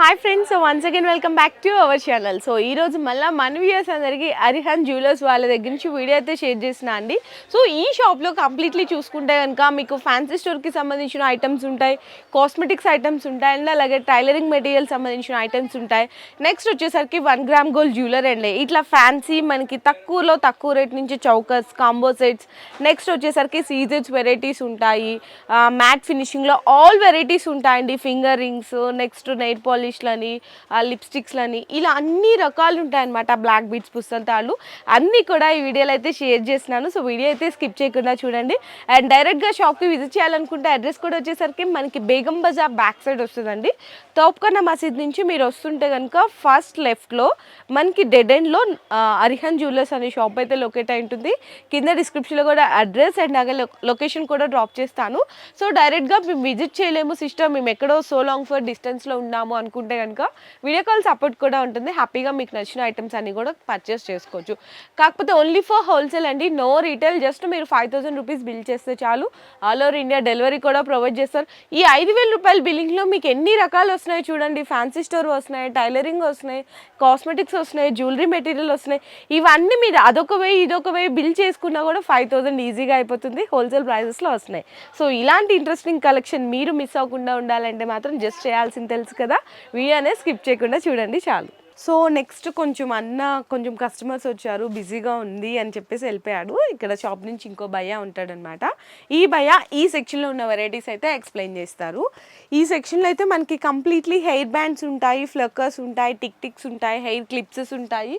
Hi friends, so once again welcome back to our channel. So ఈరోజు మళ్ళీ మన viewers అందరికీ అరిహంత్ జ్యువెలర్స్ వాళ్ళ దగ్గర నుంచి వీడియో అయితే షేర్ చేసిన అండి. సో ఈ షాప్లో కంప్లీట్లీ చూసుకుంటే కనుక మీకు ఫ్యాన్సీ స్టోర్కి సంబంధించిన ఐటమ్స్ ఉంటాయి, కాస్మెటిక్స్ ఐటమ్స్ ఉంటాయి, అండ్ అలాగే టైలరింగ్ మెటీరియల్ సంబంధించిన ఐటమ్స్ ఉంటాయి. నెక్స్ట్ వచ్చేసరికి 1 గ్రామ్ గోల్డ్ జ్యువెలరీ అండి. ఇట్లా ఫ్యాన్సీ మనకి తక్కువ రేట్ నుంచి చౌకర్స్, కాంబో సెట్స్, నెక్స్ట్ వచ్చేసరికి సీజెట్స్ వెరైటీస్ ఉంటాయి, మ్యాట్ ఫినిషింగ్లో ఆల్ వెరైటీస్ ఉంటాయండి. ఫింగర్ రింగ్స్, నెక్స్ట్ నెయిల్ పాలిష్లని, లిప్స్టిక్స్లని, ఇలా అన్ని రకాలు ఉంటాయన్నమాట. బ్లాక్ బీడ్స్ పుస్తకాలు అన్నీ కూడా ఈ వీడియోలో అయితే షేర్ చేస్తున్నాను. సో వీడియో అయితే స్కిప్ చేయకుండా చూడండి. అండ్ డైరెక్ట్గా షాప్కి విజిట్ చేయాలనుకుంటే అడ్రస్ కూడా వచ్చేసరికి మనకి బేగం బజార్ బ్యాక్ సైడ్ వస్తుందండి. తోప్ఖానా మసీద్ నుంచి మీరు వస్తుంటే కనుక ఫస్ట్ లెఫ్ట్లో మనకి డెడ్ ఎండ్లో అరిహంత్ జ్యువెలర్స్ అనే షాప్ అయితే లొకేట్ అయి ఉంటుంది. కింద డిస్క్రిప్షన్లో కూడా అడ్రస్ అండ్ అలాగే లొకేషన్ కూడా డ్రాప్ చేస్తాను. సో డైరెక్ట్గా మేము విజిట్ చేయలేము సిస్టర్, మేము ఎక్కడో సో లాంగ్ ఫర్ డిస్టెన్స్లో ఉన్నాము అనుకుంటే కనుక వీడియో కాల్ సపోర్ట్ కూడా ఉంటుంది. హ్యాపీగా మీకు నచ్చిన ఐటమ్స్ అన్ని కూడా పర్చేస్ చేసుకోవచ్చు. కాకపోతే ఓన్లీ ఫర్ హోల్సేల్ అండి, నో రీటైల్. జస్ట్ మీరు 5,000 రూపీస్ బిల్ చేస్తే చాలు, ఆల్ ఓవర్ ఇండియా డెలివరీ కూడా ప్రొవైడ్ చేస్తారు. ఈ 5,000 రూపాయల బిల్లింగ్లో మీకు ఎన్ని రకాలు వస్తున్నాయి చూడండి. ఫ్యాన్సీ స్టోర్ వస్తున్నాయి, టైలరింగ్ వస్తున్నాయి, కాస్మెటిక్స్ వస్తున్నాయి, జ్యువెలరీ మెటీరియల్ వస్తున్నాయి. ఇవన్నీ మీరు అదొక వెయ్యి ఇదొక వెయ్యి బిల్ చేసుకున్నా కూడా 5,000 ఈజీగా అయిపోతుంది. హోల్సేల్ ప్రైజెస్లో వస్తున్నాయి. సో ఇలాంటి ఇంట్రెస్టింగ్ కలెక్షన్ మీరు మిస్ అవ్వకుండా ఉండాలంటే మాత్రం జస్ట్ చేయాల్సింది తెలుసు కదా, వీడియోనే స్కిప్ చేయకుండా చూడండి చాలు. సో నెక్స్ట్ కొంచెం కస్టమర్స్ వచ్చారు, బిజీగా ఉంది అని చెప్పేసి వెళ్ళిపోయాడు. ఇక్కడ షాప్ నుంచి ఇంకో భయ్య ఉంటాడనమాట. ఈ భయ్య ఈ సెక్షన్లో ఉన్న వెరైటీస్ అయితే ఎక్స్ప్లెయిన్ చేస్తారు. ఈ సెక్షన్లో అయితే మనకి కంప్లీట్లీ హెయిర్ బ్యాండ్స్ ఉంటాయి, ఫ్లక్కర్స్ ఉంటాయి, టిక్స్ ఉంటాయి, హెయిర్ క్లిప్స్ ఉంటాయి.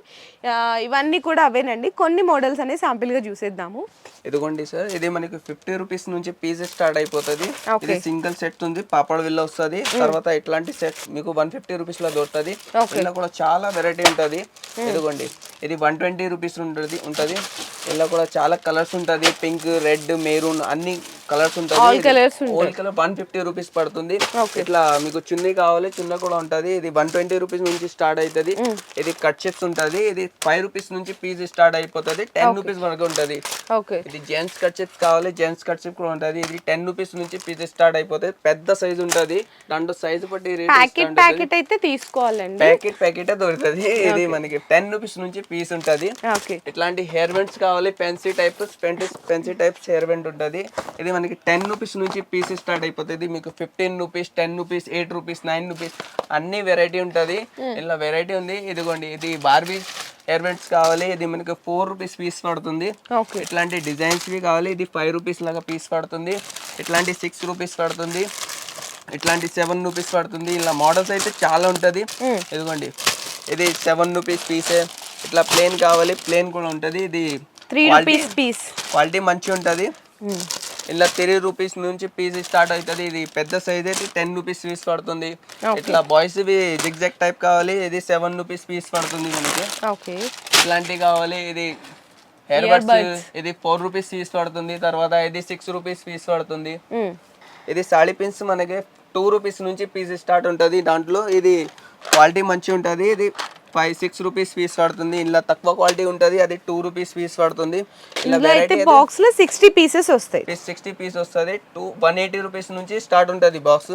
ఇవన్నీ కూడా అవేనండి. కొన్ని మోడల్స్ అనేవి శాంపిల్గా చూసేద్దాము. ఇదిగోండి సార్, ఇది మనకి 50 రూపీస్ నుంచి పీసెస్ స్టార్ట్ అయిపోతుంది. ఇది సింగిల్ సెట్ ఉంది, పాపడ విల్ల వస్తుంది. తర్వాత ఇట్లాంటి సెట్ మీకు 150 రూపీస్ లో దొరుకుతుంది. ఇలా కూడా చాలా వెరైటీ ఉంటుంది. ఇదిగోండి, ఇది 120 రూపీస్ ఉంటది. ఇలా కూడా చాలా కలర్స్ ఉంటది, పింక్, రెడ్, మెరూన్ అన్ని కలర్స్ ఉంటుంది. ఆల్ కలర్ 150 రూపీస్ పడుతుంది. ఇట్లా మీకు చున్నీ కావాలి, చున్న కూడా ఉంటది. ఇది 120 రూపీస్ నుంచి స్టార్ట్ అవుతుంది. ఇది కట్ చెప్స్ ఉంటది. ఇది 5 రూపీస్ నుంచి పీస్ స్టార్ట్ అయిపోతుంది. 10 రూపీస్ వరకు ఉంటది. ఇది జెంట్స్ కట్ చెప్స్ కావాలి, జెంట్స్ కట్ చెప్ కూడా ఉంటది. ఇది 10 రూపీస్ నుంచి పీస్ స్టార్ట్ అయిపోతుంది. పెద్ద సైజ్ ఉంటది, దాంట్లో సైజ్ బట్టి ప్యాకెట్ అయితే తీసుకోవాలండి. ప్యాకెట్ దొరుకుతుంది. ఇది మనకి 10 రూపీస్ నుంచి పీస్ ఉంటది. ఇట్లాంటి హెయిర్ బెండ్స్ కావాలి, పెన్సీ టైప్స్ హెయిర్ బెండ్ ఉంటది. ఇది మనకి 10 రూపీస్ నుంచి పీస్ స్టార్ట్ అయిపోతుంది. మీకు 15 రూపీస్, 10 రూపీస్, 8 రూపీస్, 9 రూపీస్ అన్ని వెరైటీ ఉంటది. ఇలా వెరైటీ ఉంది. ఇదిగోండి, ఇది బార్బీ హెయిర్ బ్యాండ్స్ కావాలి. ఇది మనకి 4 రూపీస్ పీస్ పడుతుంది. ఇట్లాంటి డిజైన్స్ కావాలి. ఇది 5 రూపీస్ లాగా పీస్ పడుతుంది. ఇట్లాంటి 6 రూపీస్ పడుతుంది. ఇట్లాంటి 7 రూపీస్ పడుతుంది. ఇలా మోడల్స్ అయితే చాలా ఉంటది. ఇదిగోండి, ఇది 7 రూపీస్ పీసే. ఇట్లా ప్లేన్ కావాలి, ప్లేన్ కూడా ఉంటది. ఇది 3 రూపీస్ పీస్, క్వాలిటీ మంచి ఉంటది. ఇలా 3 రూపీస్ నుంచి పీస్ స్టార్ట్ అవుతుంది. ఇది పెద్ద సైజ్ అయితే 10 రూపీస్ పీస్ పడుతుంది. ఇట్లా బాయ్స్ జిగ్జాగ్ టైప్ కావాలి. ఇది 7 రూపీస్ పీస్ పడుతుంది మనకి. ఇట్లాంటివి కావాలి. ఇది హెయిర్ బడ్స్, ఇది 4 రూపీస్ పీస్ పడుతుంది. తర్వాత ఇది 6 రూపీస్ పీస్ పడుతుంది. ఇది సాడీ పిన్స్ మనకి 2 రూపీస్ నుంచి పీస్ స్టార్ట్ ఉంటుంది. దాంట్లో ఇది క్వాలిటీ మంచి ఉంటుంది. ఇది 5-6 రూపీస్ పీస్ పడుతుంది. ఇలా తక్కువ క్వాలిటీ ఉంటుంది, అది 2 రూపీస్ పీస్ పడుతుంది. బాక్స్ లో 60 పీసెస్ వస్తాయి. 60 పీస్ వస్తుంది. 180 రూపీస్ నుంచి స్టార్ట్ ఉంటుంది బాక్స్.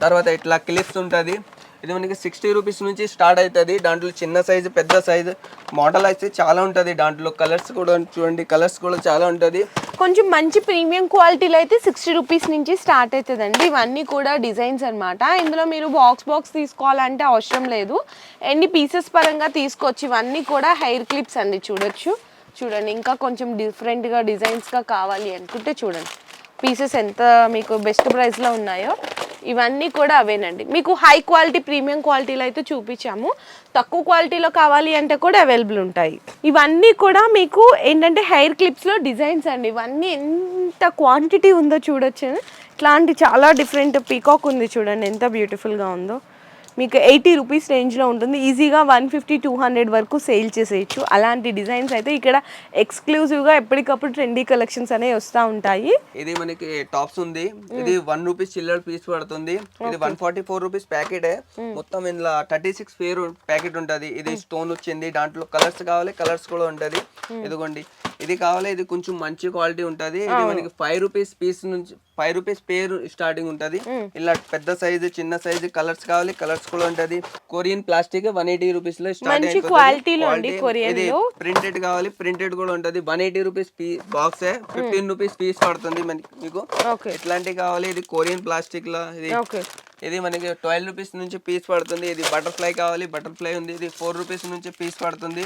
తర్వాత ఇట్లా క్లిప్స్ ఉంటుంది. ఇది మనకి 60 రూపీస్ నుంచి స్టార్ట్ అవుతుంది. దాంట్లో చిన్న సైజు, పెద్ద సైజు మోడల్ అయితే చాలా ఉంటుంది. దాంట్లో కలర్స్ కూడా చూడండి, కలర్స్ కూడా చాలా ఉంటుంది. కొంచెం మంచి ప్రీమియం క్వాలిటీలో అయితే 60 రూపీస్ నుంచి స్టార్ట్ అవుతుందండి. ఇవన్నీ కూడా డిజైన్స్ అనమాట. ఇందులో మీరు బాక్స్ తీసుకోవాలంటే అవసరం లేదు, ఎన్ని పీసెస్ పరంగా తీసుకోవచ్చు. ఇవన్నీ కూడా హెయిర్ క్లిప్స్ అండి. చూడండి, ఇంకా కొంచెం డిఫరెంట్గా డిజైన్స్గా కావాలి అనుకుంటే చూడండి పీసెస్ ఎంత మీకు బెస్ట్ ప్రైస్లో ఉన్నాయో. ఇవన్నీ కూడా అవేనండి. మీకు హై క్వాలిటీ, ప్రీమియం క్వాలిటీలో అయితే చూపించాము. తక్కువ క్వాలిటీలో కావాలి అంటే కూడా అవైలబుల్ ఉంటాయి. ఇవన్నీ కూడా మీకు ఏంటంటే హెయిర్ క్లిప్స్లో డిజైన్స్ అండి. ఇవన్నీ ఎంత క్వాంటిటీ ఉందో చూడొచ్చు. ఇట్లాంటి చాలా డిఫరెంట్ పీకాక్ ఉంది చూడండి, ఎంత బ్యూటిఫుల్గా ఉందో. మీకు 80 రూపీస్ రేంజ్లో ఉంటుంది. ఈజీగా 150-200 వరకు సేల్ చేసేయచ్చు. అలాంటి డిజైన్స్ అయితే ఇక్కడ ఎక్స్క్లూజివ్గా ఎప్పటికప్పుడు ట్రెండీ కలెక్షన్స్ అనేవి వస్తూ ఉంటాయి. ఇది మనకి టాప్స్ ఉంది. ఇది 1 రూపీస్ చిల్లర పీస్ పడుతుంది. ఇది 144 రూపీస్ ప్యాకెట్. మొత్తం ఇందులో 36 పేరు ప్యాకెట్ ఉంటుంది. ఇది స్టోన్ వచ్చింది. దాంట్లో కలర్స్ కావాలి, కలర్స్ కూడా ఉంటుంది. ఇదిగోండి, ఇది కావాలి, ఇది కొంచెం మంచి క్వాలిటీ ఉంటది. ఇది మనకి 5 రూపీస్ పీస్ నుంచి 5 రూపీస్ పేరు స్టార్టింగ్ ఉంటది. ఇలా పెద్ద సైజు చిన్న సైజు కలర్స్ కావాలి, కలర్స్ కూడా ఉంటది. కొరియన్ ప్లాస్టిక్ 180 రూపీస్ లో స్టార్ట్ అయిపోతుంది. ఇది ప్రింటెడ్ కావాలి, ప్రింటెడ్ కూడా ఉంటది. 180 రూపీస్ బాక్స్ 15 రూపీస్ పీస్ పడుతుంది మీకు. ఇట్లాంటివి కావాలి, ఇది కొరియన్ ప్లాస్టిక్ లో ఇది మనకి 12 రూపీస్ నుంచి పీస్ పడుతుంది. ఇది బటర్ఫ్లై కావాలి, బటర్ఫ్లై ఉంది. ఇది 4 రూపీస్ నుంచి పీస్ పడుతుంది.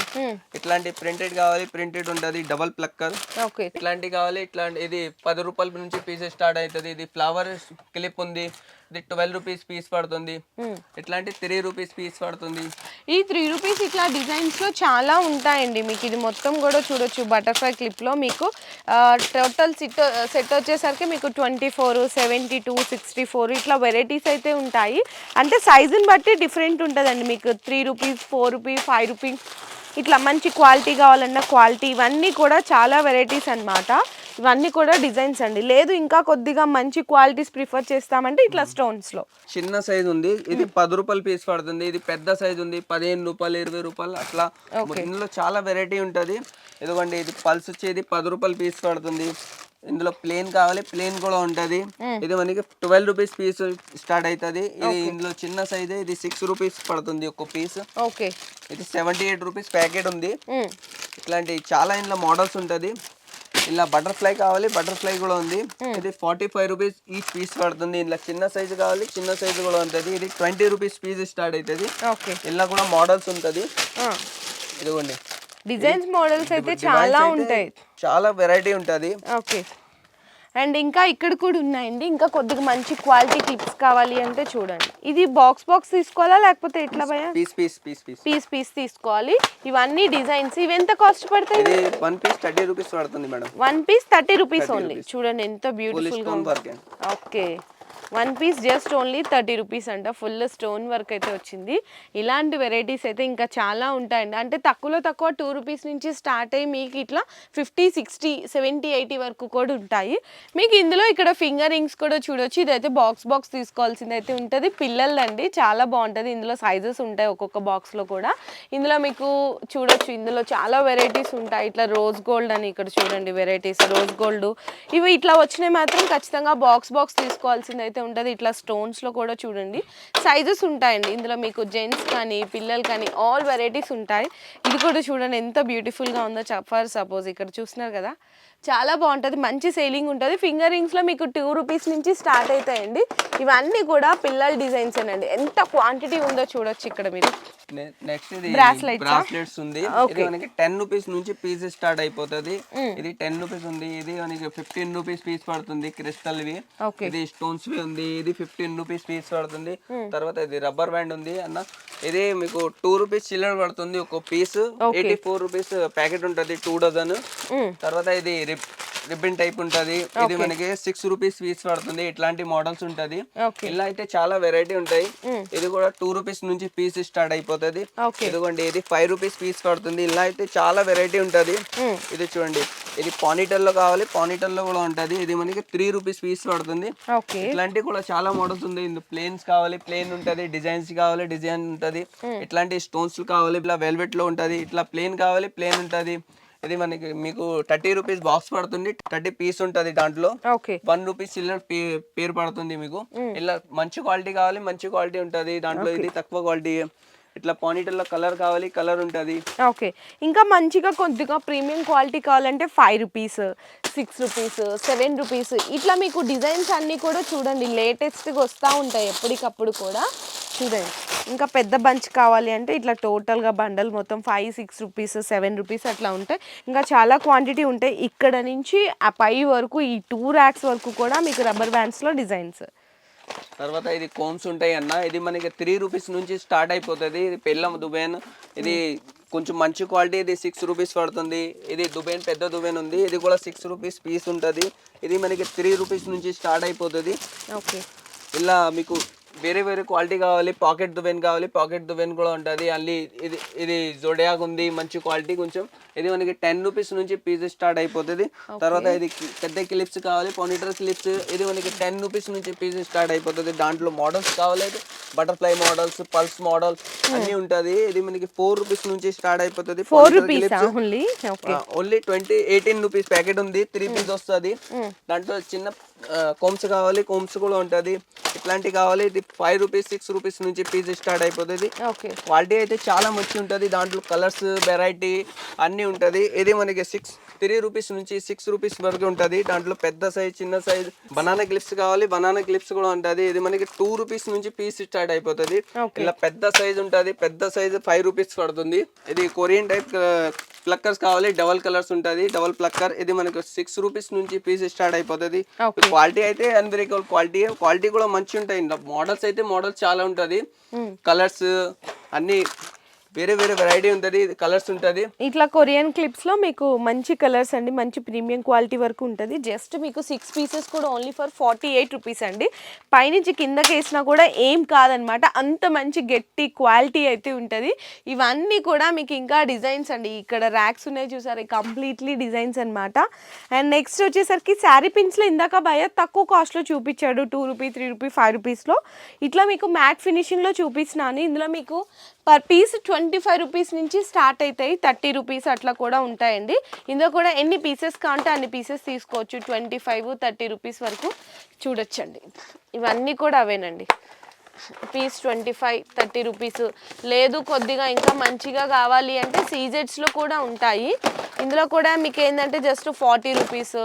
ఇట్లాంటి ప్రింటెడ్ కావాలి, ప్రింటెడ్ ఉంటది. డబల్ ప్లక్కర్ ఇట్లాంటి కావాలి, ఇట్లాంటి ఇది 10 రూపాయల నుంచి పీస్ స్టార్ట్ అవుతుంది. ఇది ఫ్లవర్ క్లిప్ ఉంది, ఇది 12 రూపీస్ పీస్ పడుతుంది. ఇట్లాంటి 3 రూపీస్ పీస్ పడుతుంది. ఈ 3 రూపీస్ ఇట్లా డిజైన్స్ లో చాలా ఉంటాయండి. మీకు ఇది మొత్తం కూడా చూడొచ్చు. బటర్ఫ్లై క్లిప్ లో మీకు టోటల్ సెట్ వచ్చేసరికి మీకు 24, 72, 64 ఇట్లా వెరైటీస్ అయితే ఉంటాయి. అంటే సైజుని బట్టి డిఫరెంట్ ఉంటుందండి. మీకు 3 రూపీస్, 4 రూపీస్, 5 రూపీస్ ఇట్లా మంచి క్వాలిటీ కావాలన్న క్వాలిటీ, ఇవన్నీ కూడా చాలా వెరైటీస్ అన్నమాట. ఇవన్నీ కూడా డిజైన్స్ అండి. లేదు ఇంకా కొద్దిగా మంచి క్వాలిటీస్ ప్రిఫర్ చేస్తామంటే ఇట్లా స్టోన్స్ లో చిన్న సైజ్ ఉంది, ఇది 10 రూపాయలు పీస్ పడుతుంది. ఇది పెద్ద సైజ్ ఉంది, 15 రూపాయలు, 20 రూపాయలు అట్లా. ఇందులో చాలా వెరైటీ ఉంటది. ఇదిగోండి, ఇది పల్స్ వచ్చేది 10 రూపాయలు పీస్ పడుతుంది. ఇందులో ప్లేన్ కావాలి, ప్లేన్ కూడా ఉంటది. ఇది మనకి 12 రూపీస్ పీస్ స్టార్ట్ అవుతుంది. ఇది ఇందులో చిన్న సైజ్, ఇది 6 రూపీస్ పడుతుంది ఒక్క పీస్. ఇది 78 రూపీస్ ప్యాకెట్ ఉంది. ఇట్లాంటి చాలా ఇందులో మోడల్స్ ఉంటది. ఇలా బటర్ఫ్లై కావాలి, బటర్ఫ్లై కూడా ఉంది. ఇది 45 రూపీస్ ఈచ్ పీస్ పడుతుంది. ఇలా చిన్న సైజు కావాలి, చిన్న సైజు కూడా ఉంటది. ఇది 20 రూపీస్ పీస్ స్టార్ట్ అవుతుంది. ఇలా కూడా మోడల్స్ ఉంటది. ఇదిగోండి, డిజైన్స్ మోడల్స్ అయితే చాలా ఉంటాయి, చాలా వెరైటీ ఉంటది. ఓకే. అండ్ ఇంకా ఇక్కడ కూడా ఉన్నాయండి. ఇంకా కొద్దిగా మంచి క్వాలిటీ క్లిప్స్ కావాలి అంటే చూడండి. ఇది బాక్స్ తీసుకోవాలా లేకపోతే ఎట్లా భయ్యా? పీస్ తీసుకోవాలి. ఇవన్నీ డిజైన్స్. ఇవి ఎంత కాస్ట్ పడతాయి? ఇది 1 పీస్ 30 రూపీస్ పడుతుంది మేడం. 1 piece 30 rupees only. చూడండి ఎంత బ్యూటిఫుల్ గా ఉంది. Okay, 1 piece just only 30 rupees అంట. ఫుల్ స్టోన్ వర్క్ అయితే వచ్చింది. ఇలాంటి వెరైటీస్ అయితే ఇంకా చాలా ఉంటాయండి. అంటే తక్కువ 2 రూపీస్ నుంచి స్టార్ట్ అయ్యి మీకు ఇట్లా 50, 60, 70, 80 వరకు కూడా ఉంటాయి. మీకు ఇందులో ఇక్కడ ఫింగర్ రింగ్స్ కూడా చూడొచ్చు. ఇదైతే బాక్స్ తీసుకోవాల్సింది అయితే ఉంటుంది. పిల్లలదండి, చాలా బాగుంటుంది. ఇందులో సైజెస్ ఉంటాయి ఒక్కొక్క బాక్స్లో కూడా. ఇందులో మీకు చూడొచ్చు, ఇందులో చాలా వెరైటీస్ ఉంటాయి. ఇట్లా రోజ్ గోల్డ్ అని ఇక్కడ చూడండి వెరైటీస్. రోజ్ గోల్డ్ ఇవి ఇట్లా వచ్చినాయి మాత్రం ఖచ్చితంగా బాక్స్ తీసుకోవాల్సింది అయితే ఉంటుంది. ఇట్లా స్టోన్స్ లో కూడా చూడండి సైజెస్ ఉంటాయండి. ఇందులో మీకు జెంట్స్ కానీ పిల్లలు కానీ ఆల్ వెరైటీస్ ఉంటాయి. ఇది కూడా చూడండి ఎంత బ్యూటిఫుల్ గా ఉందో. ఫర్ సపోజ్ ఇక్కడ చూస్తున్నారు కదా, చాలా బాగుంటుంది, మంచి సేలింగ్ ఉంటుంది. ఫింగర్ రింగ్స్ లో మీకు 2 రూపీస్ నుంచి స్టార్ట్ అవుతాయండి. ఇవన్నీ కూడా పిల్లల డిజైన్స్ అండి. ఎంత క్వాంటిటీ ఉందో చూడొచ్చు ఇక్కడ మీరు. నెక్స్ట్ ఇది బ్రాస్లెట్స్ ఉంది. ఇది మనకి 10 రూపీస్ నుంచి పీస్ స్టార్ట్ అయిపోతుంది. ఇది 10 రూపీస్ ఉంది. ఇది మనకి 15 రూపీస్ పీస్ పడుతుంది. క్రిస్టల్ వి, ఇది స్టోన్స్ వి ఉంది. ఇది 15 రూపీస్ పీస్ పడుతుంది. తర్వాత ఇది రబ్బర్ బ్యాండ్ ఉంది అన్న. ఇది మీకు 2 రూపీస్ చిల్లర పడుతుంది ఒక పీస్. 84 రూపీస్ ప్యాకెట్ ఉంటది 2 డజన్. తర్వాత ఇది రిబ్బన్ టైప్ ఉంటది. ఇది మనకి 6 రూపీస్ పీస్ పడుతుంది. ఇట్లాంటి మోడల్స్ ఉంటది. ఇలా అయితే చాలా వెరైటీ ఉంటాయి. ఇది కూడా 2 రూపీస్ నుంచి పీస్ స్టార్ట్ అయిపోతుంది. ఇదిగోండి, ఇది 5 రూపీస్ పీస్ పడుతుంది. ఇలా అయితే చాలా వెరైటీ ఉంటది. ఇది చూడండి, ఇది పానీటల్ లో కావాలి, పానీటల్ లో కూడా ఉంటది. ఇది మనకి 3 రూపీస్ పీస్ పడుతుంది. ఇట్లాంటివి కూడా చాలా మోడల్స్ ఉంది. ఇందులో ప్లేన్స్ కావాలి, ప్లేన్ ఉంటది. డిజైన్స్ కావాలి, డిజైన్ ఉంటది. ఇట్లాంటి స్టోన్స్ కావాలి, ఇలా వెల్వెట్ లో ఉంటది. ఇట్లా ప్లేన్ కావాలి, ప్లేన్ ఉంటది. ఇది మనకి మీకు 30 రూపీస్ బాక్స్ పడుతుంది. 30 పీస్ ఉంటది. దాంట్లో 1 రూపీస్ చిల్లర పేరు పడుతుంది మీకు. ఇలా మంచి క్వాలిటీ కావాలి, మంచి క్వాలిటీ ఉంటది దాంట్లో. ఇది తక్కువ క్వాలిటీ. ఇట్లా పానీటల్ లో కలర్ కావాలి, కలర్ ఉంటది. ఓకే, ఇంకా మంచిగా కొద్దిగా ప్రీమియం క్వాలిటీ కావాలంటే 5 రూపీస్, 6 రూపీస్, 7 రూపీస్ ఇట్లా మీకు డిజైన్స్ అన్నీ కూడా చూడండి లేటెస్ట్గా వస్తూ ఉంటాయి ఎప్పటికప్పుడు కూడా. చూడండి, ఇంకా పెద్ద బంచ్ కావాలి అంటే ఇట్లా టోటల్గా బండల్ మొత్తం 5, 6 రూపీస్, 7 రూపీస్ అట్లా ఉంటాయి. ఇంకా చాలా క్వాంటిటీ ఉంటాయి. ఇక్కడ నుంచి ఆ పై వరకు ఈ 2 ర్యాక్స్ వరకు కూడా మీకు రబ్బర్ బ్యాండ్స్లో డిజైన్స్. తర్వాత ఇది కోమ్స్ ఉంటాయి అన్న. ఇది మనకి 3 రూపీస్ నుంచి స్టార్ట్ అయిపోతుంది. ఇది పెళ్ళం దుబేన్. ఇది కొంచెం మంచి క్వాలిటీ. ఇది 6 రూపీస్ పడుతుంది. ఇది దుబేన్, పెద్ద దుబేన్ ఉంది. ఇది కూడా 6 రూపీస్ పీస్ ఉంటుంది. ఇది మనకి 3 రూపీస్ నుంచి స్టార్ట్ అయిపోతుంది. ఓకే, ఇలా మీకు వేరే వేరే క్వాలిటీ కావాలి, పాకెట్ దువ్వెన్ కావాలి, పాకెట్ దువ్వెన్ కూడా ఉంటుంది. అల్లి ఇది జోడియాక్ ఉంది, మంచి క్వాలిటీ. కొంచెం ఇది మనకి 10 రూపీస్ నుంచి పీసెస్ స్టార్ట్ అయిపోతుంది. తర్వాత ఇది పెద్ద క్లిప్స్ కావాలి, పానిటర్ క్లిప్స్, ఇది మనకి 10 రూపీస్ నుంచి పీసెస్ స్టార్ట్ అయిపోతుంది. దాంట్లో మోడల్స్ కావాలి, బటర్ఫ్లై మోడల్స్, పల్స్ మోడల్స్ అన్ని ఉంటది. ఇది మనకి 4 రూపీస్ నుంచి స్టార్ట్ అయిపోతుంది. ఓన్లీ 18 రూపీస్ ప్యాకెట్ ఉంది, 3 పీస్ వస్తుంది. దాంట్లో చిన్న కోమ్స్ కావాలి, కోమ్స్ కూడా ఉంటది. ఇట్లాంటివి కావాలి, ఇది 5 రూపీస్ 6 రూపీస్ నుంచి పీస్ స్టార్ట్ అయిపోతుంది. క్వాలిటీ అయితే చాలా మంచి ఉంటది. దాంట్లో కలర్స్ వెరైటీ అన్ని ఉంటది. ఇది మనకి 3 రూపీస్ నుంచి 6 రూపీస్ వరకు ఉంటది. దాంట్లో పెద్ద సైజ్, చిన్న సైజ్ బనానా క్లిప్స్ కావాలి, బనానా క్లిప్స్ కూడా ఉంటది. ఇది మనకి 2 రూపీస్ నుంచి పీస్ స్టార్ట్ అయిపోతుంది. ఇలా పెద్ద సైజ్ ఉంటది, పెద్ద సైజ్ 5 రూపీస్ పడుతుంది. ఇది కొరియన్ టైప్ ప్లక్కర్స్ కావాలి, డబల్ కలర్స్ ఉంటది, డబల్ ప్లక్కర్. ఇది మనకి 6 రూపీస్ నుంచి పీస్ స్టార్ట్ అయిపోతుంది. క్వాలిటీ అయితే అన్బ్రేకబుల్ క్వాలిటీ కూడా మంచి ఉంటాయి. మోడల్స్ అయితే మోడల్స్ చాలా ఉంటది, కలర్స్ అన్ని వేరే వేరే వెరైటీ ఉంటది, కలర్స్ ఉంటది. ఇట్లా కొరియన్ క్లిప్స్ లో మీకు మంచి కలర్స్ అండి, మంచి ప్రీమియం క్వాలిటీ వరకు ఉంటుంది. జస్ట్ మీకు 6 పీసెస్ కూడా ఓన్లీ ఫర్ 48 రూపీస్ అండి. పైనుంచి కిందకి వేసినా కూడా ఏం కాదనమాట, అంత మంచి గట్టి క్వాలిటీ అయితే ఉంటుంది. ఇవన్నీ కూడా మీకు ఇంకా డిజైన్స్ అండి, ఇక్కడ ర్యాక్స్ ఉన్నాయి చూసారు, కంప్లీట్లీ డిజైన్స్ అనమాట. అండ్ నెక్స్ట్ వచ్చేసరికి శారీ పిన్స్ లో ఇందాక భయ తక్కువ కాస్ట్ లో చూపించాడు, 2 రూపీ 3 రూపీ 5 రూపీస్లో. ఇట్లా మీకు మ్యాట్ ఫినిషింగ్ లో చూపిస్తున్నాను. ఇందులో మీకు పర్ పీస్ 25 రూపీస్ నుంచి స్టార్ట్ అవుతాయి, 30 రూపీస్ అట్లా కూడా ఉంటాయండి. ఇందులో కూడా ఎన్ని పీసెస్ కావాలంటే అన్ని పీసెస్ తీసుకోవచ్చు, 25 30 రూపీస్ వరకు చూడొచ్చండి. ఇవన్నీ కూడా అవేనండి, పీస్ 25 30 రూపీస్. లేదు కొద్దిగా ఇంకా మంచిగా కావాలి అంటే సీజెడ్స్లో కూడా ఉంటాయి. ఇందులో కూడా మీకు ఏంటంటే జస్ట్ 40 రూపీస్.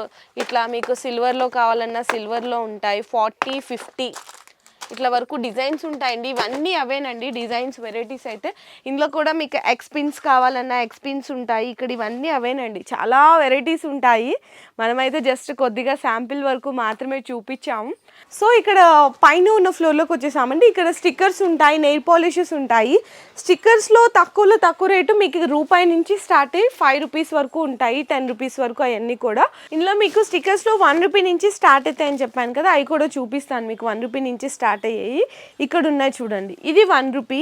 ఇట్లా మీకు సిల్వర్లో కావాలన్నా సిల్వర్లో ఉంటాయి, 40 50 ఇట్లా వరకు డిజైన్స్ ఉంటాయండి. ఇవన్నీ అవేనండి డిజైన్స్ వెరైటీస్ అయితే. ఇందులో కూడా మీకు ఎక్స్పిన్స్ కావాలన్నా ఎక్స్పిన్స్ ఉంటాయి. ఇక్కడ ఇవన్నీ అవేనండి, చాలా వెరైటీస్ ఉంటాయి. మనమైతే జస్ట్ కొద్దిగా శాంపిల్ వరకు మాత్రమే చూపించాము. సో ఇక్కడ పైన ఉన్న ఫ్లోర్లోకి వచ్చేసామండి. ఇక్కడ స్టిక్కర్స్ ఉంటాయి, నెయిల్ పాలిషెస్ ఉంటాయి. స్టిక్కర్స్లో తక్కువ రేటు మీకు రూపాయి నుంచి స్టార్ట్ అయ్యి 5 రూపీస్ వరకు ఉంటాయి, 10 రూపీస్ వరకు అవన్నీ కూడా. ఇందులో మీకు స్టిక్కర్స్లో 1 రూపీ నుంచి స్టార్ట్ అవుతాయని చెప్పాను కదా, అవి కూడా చూపిస్తాను మీకు. 1 రూపీ నుంచి స్టార్ట్ అయ్యాయి. ఇక్కడ ఉన్నాయి చూడండి, ఇది 1 రూపీ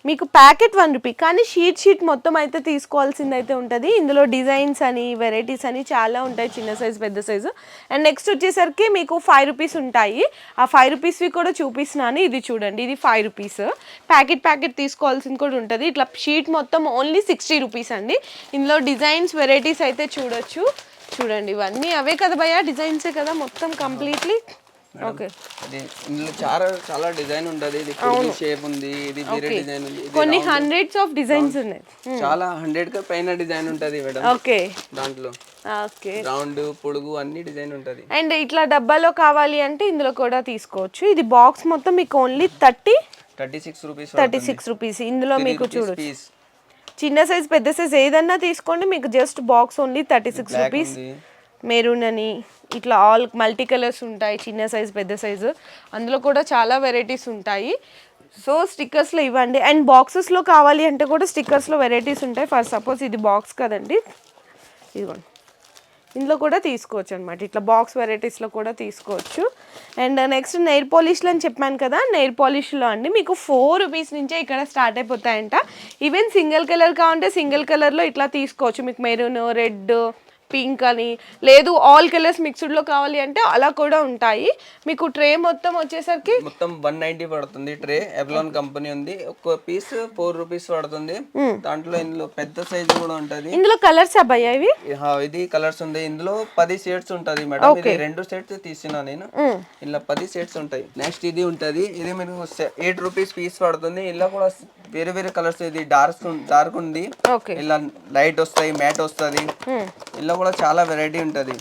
మీకు ప్యాకెట్ 1 రూపీ. కానీ షీట్ మొత్తం అయితే తీసుకోవాల్సింది అయితే ఉంటుంది. ఇందులో డిజైన్స్ అని వెరైటీస్ అని చాలా ఉంటాయి, చిన్న సైజు పెద్ద సైజు. అండ్ నెక్స్ట్ వచ్చేసరికి మీకు 5 రూపీస్ ఉంటాయి. ఆ 5 రూపీస్వి కూడా చూపిస్తున్నాను. ఇది చూడండి, ఇది 5 రూపీస్ ప్యాకెట్ తీసుకోవాల్సింది కూడా ఉంటుంది. ఇట్లా షీట్ మొత్తం ఓన్లీ 60 రూపీస్ అండి. ఇందులో డిజైన్స్ వెరైటీస్ అయితే చూడొచ్చు. చూడండి ఇవన్నీ అవే కదా భయ్యా, డిజైన్సే కదా మొత్తం కంప్లీట్లీ. ఓకే, ఇందులో చాలా డిజైన్ ఉంటది. ఇది షేప్ ఉంది, ఇది వేరే డిజైన్ ఉంది, కొన్ని హండ్రెడ్స్ ఆఫ్ డిజైన్స్ ఉన్నాయి, చాలా 100 కి పైన డిజైన్ ఉంటది మేడం. ఓకే, దాంట్లో ఓకే రౌండ్ పొడుగు అన్ని డిజైన్ ఉంటది. అండ్ ఇట్లా డబ్బాలో కావాలి అంటే ఇందులో కూడా తీసుకోవచ్చు. ఇది బాక్స్ మొత్తం మీకు ఓన్లీ 36 రూపీస్. ఇందులో మీకు చూడొచ్చు, చిన్న సైజ్ పెద్ద సైజ్ ఏదన్నా తీసుకోండి, మీకు just box only 36 rupees. Maroon అని ఇట్లా ఆల్ మల్టీ కలర్స్ ఉంటాయి, చిన్న సైజ్ పెద్ద సైజు. అందులో కూడా చాలా వెరైటీస్ ఉంటాయి. సో స్టిక్కర్స్లో ఇవ్వండి. అండ్ బాక్సెస్లో కావాలి అంటే కూడా స్టిక్కర్స్లో వెరైటీస్ ఉంటాయి. ఫర్ సపోజ్ ఇది బాక్స్ కదండి, ఇదిగోండి, ఇందులో కూడా తీసుకోవచ్చు అనమాట. ఇట్లా బాక్స్ వెరైటీస్లో కూడా తీసుకోవచ్చు. అండ్ నెక్స్ట్ నెయిల్ పాలిష్లు అని చెప్పాను కదా, నెయిల్ పాలిష్లో అండి మీకు 4 రూపీస్ నుంచే ఇక్కడ స్టార్ట్ అయిపోతాయంట. ఈవెన్ సింగిల్ కలర్ కావాలంటే సింగిల్ కలర్లో ఇట్లా తీసుకోవచ్చు. మీకు మెరూన్, రెడ్, పింక్ అని, లేదు ఆల్ కలర్స్ మిక్స్డ్లో కావాలి అంటే అలా కూడా ఉంటాయి. మీకు ట్రే మొత్తం వచ్చేసరికి మొత్తం 190 పడుతుంది. ట్రే ఎవ్లాన్ కంపెనీ ఉంది. ఒక్క పీస్ 4 రూపీస్ పడుతుంది. దాంట్లో ఇందులో పెద్ద సైజ్ కూడా ఉంటది. ఇందులో కలర్స్ అబ్బాయి ఇవి, ఇది కలర్స్ ఉంది. ఇందులో 10 షేడ్స్ ఉంటది మేడం. ఇది 2 సెట్స్ తీసినా నేను. ఇలా 10 షేడ్స్ ఉంటాయి. నెక్స్ట్ ఇది ఉంటది, ఇది మీకు 8 రూపీస్ పీస్ పడుతుంది. ఇలా కూడా వేరే వేరే కలర్స్, ఇది డార్క్ ఉంది, ఇలా లైట్ వస్తాయి, మ్యాట్ వస్తుంది. ఇలా కూడా చాలా వెరైటీ ఉంటది.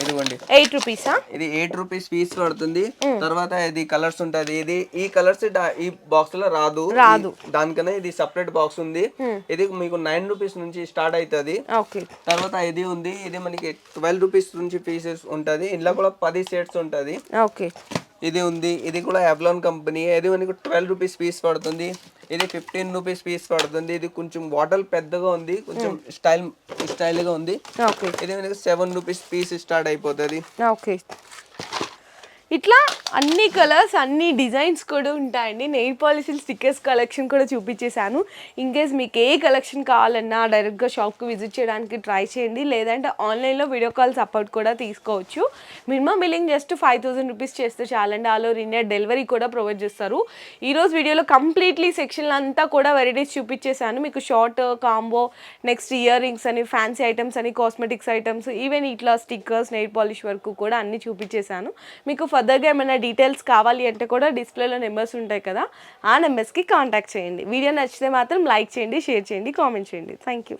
ఇదిగోండి 8 రూపీసా, ఇది 8 రూపీస్ పీస్ పడుతుంది. తర్వాత ఇది కలర్స్ ఉంటది. ఇది ఈ కలర్స్ ఈ బాక్స్ లో రాదు, దానికన్నా ఇది సపరేట్ బాక్స్ ఉంది. ఇది మీకు 9 రూపీస్ నుంచి స్టార్ట్ అవుతుంది. తర్వాత ఇది ఉంది, ఇది మనకి 12 రూపీస్ నుంచి పీసెస్ ఉంటది. ఇందులో కూడా 10 సెట్స్ ఉంటది. ఇది ఉంది, ఇది కూడా ఎవ్లాన్ కంపెనీ. ఇది మనకి 12 రూపీస్ పీస్ పడుతుంది. ఇది 15 రూపీస్ పీస్ పడుతుంది. ఇది కొంచెం బాటిల్ పెద్దగా ఉంది, కొంచెం స్టైల్ గా ఉంది. ఇది మనకి 7 రూపీస్ పీస్ స్టార్ట్ అయిపోతుంది. ఇట్లా అన్ని కలర్స్ అన్ని డిజైన్స్ కూడా ఉంటాయండి. నెయిల్ పాలిష్ స్టిక్కర్స్ కలెక్షన్ కూడా చూపించేశాను. ఇన్ కేస్ మీకు ఏ కలెక్షన్ కావాలన్నా డైరెక్ట్గా షాప్కి విజిట్ చేయడానికి ట్రై చేయండి, లేదంటే ఆన్లైన్లో వీడియో కాల్ సపోర్ట్ కూడా తీసుకోవచ్చు. మినిమం బిల్లింగ్ జస్ట్ 5000 రూపీస్ చేస్తే చాలండి. ఆల్ ఓవర్ ఇండియా డెలివరీ కూడా ప్రొవైడ్ చేస్తారు. ఈరోజు వీడియోలో కంప్లీట్లీ సెక్షన్ అంతా కూడా వెరైటీస్ చూపించేశాను. మీకు short combo, next ear rings అని, ఫ్యాన్సీ ఐటమ్స్ అని, కాస్మెటిక్స్ ఐటమ్స్, ఈవెన్ ఇట్లా స్టిక్కర్స్, నెయిల్ పాలిష్ వరకు కూడా అన్ని చూపించేశాను. మీకు ఫర్దర్గా ఏమైనా డీటెయిల్స్ కావాలి అంటే కూడా డిస్ప్లేలో నెంబర్స్ ఉంటాయి కదా, ఆ నెంబర్స్కి కాంటాక్ట్ చేయండి. వీడియో నచ్చితే మాత్రం లైక్ చేయండి, షేర్ చేయండి, కామెంట్ చేయండి. Thank you.